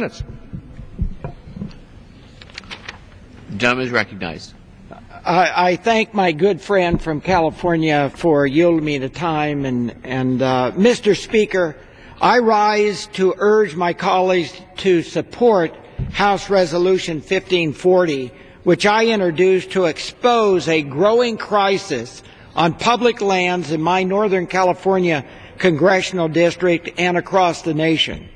minutes. The gentleman is recognized. I thank my good friend from California for yielding me the time. Mr. Speaker, I rise to urge my colleagues to support House Resolution 1540, which I introduced to expose a growing crisis on public lands in my Northern California congressional district and across the nation.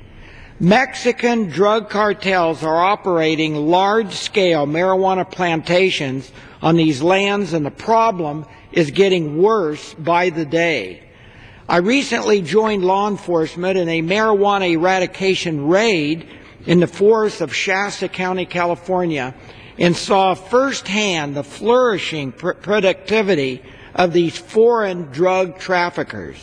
Mexican drug cartels are operating large-scale marijuana plantations on these lands, and the problem is getting worse by the day. I recently joined law enforcement in a marijuana eradication raid in the forests of Shasta County, California, and saw firsthand the flourishing productivity of these foreign drug traffickers.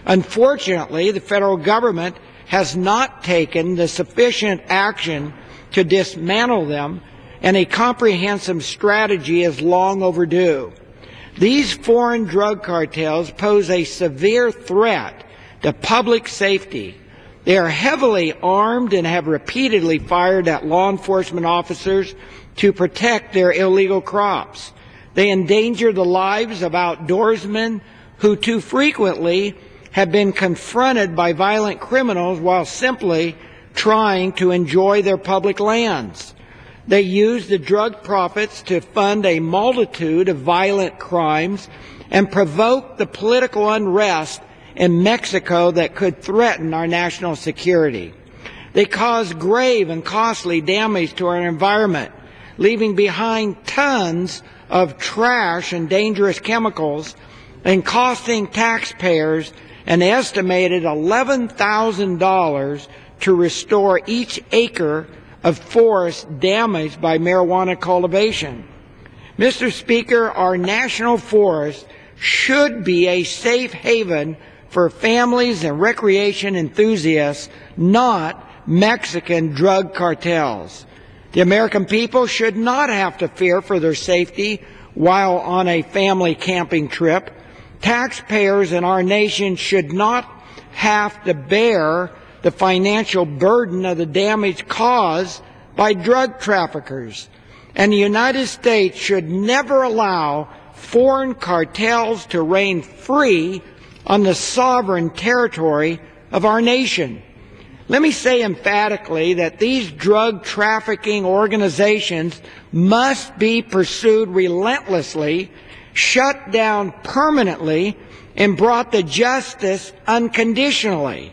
Unfortunately, the federal government has not taken the sufficient action to dismantle them, and a comprehensive strategy is long overdue. These foreign drug cartels pose a severe threat to public safety. They are heavily armed and have repeatedly fired at law enforcement officers to protect their illegal crops. They endanger the lives of outdoorsmen who too frequently have been confronted by violent criminals while simply trying to enjoy their public lands. They use the drug profits to fund a multitude of violent crimes and provoke the political unrest in Mexico that could threaten our national security. They cause grave and costly damage to our environment, leaving behind tons of trash and dangerous chemicals and costing taxpayers an estimated $11,000 to restore each acre of forest damaged by marijuana cultivation. Mr. Speaker, our national forest should be a safe haven for families and recreation enthusiasts, not Mexican drug cartels. The American people should not have to fear for their safety while on a family camping trip. Taxpayers in our nation should not have to bear the financial burden of the damage caused by drug traffickers. And the United States should never allow foreign cartels to reign free on the sovereign territory of our nation. Let me say emphatically that these drug trafficking organizations must be pursued relentlessly, shut down permanently, and brought to justice unconditionally.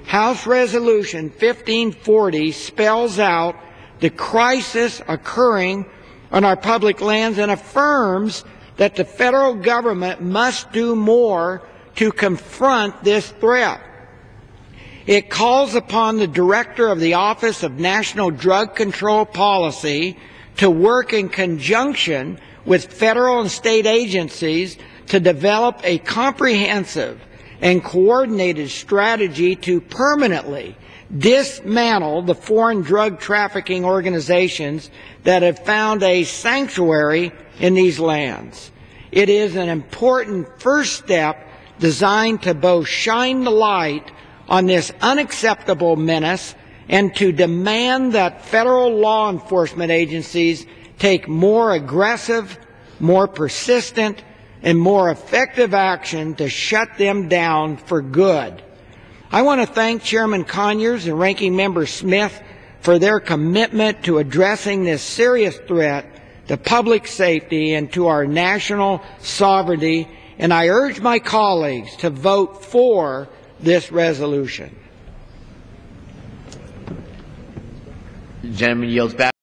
House Resolution 1540 spells out the crisis occurring on our public lands and affirms that the federal government must do more to confront this threat. It calls upon the Director of the Office of National Drug Control Policy to work in conjunction with federal and state agencies to develop a comprehensive and coordinated strategy to permanently dismantle the foreign drug trafficking organizations that have found a sanctuary in these lands. It is an important first step designed to both shine the light on this unacceptable menace and to demand that federal law enforcement agencies take more aggressive, more persistent, and more effective action to shut them down for good. I want to thank Chairman Conyers and Ranking Member Smith for their commitment to addressing this serious threat to public safety and to our national sovereignty, and I urge my colleagues to vote for this resolution. The gentleman yields back.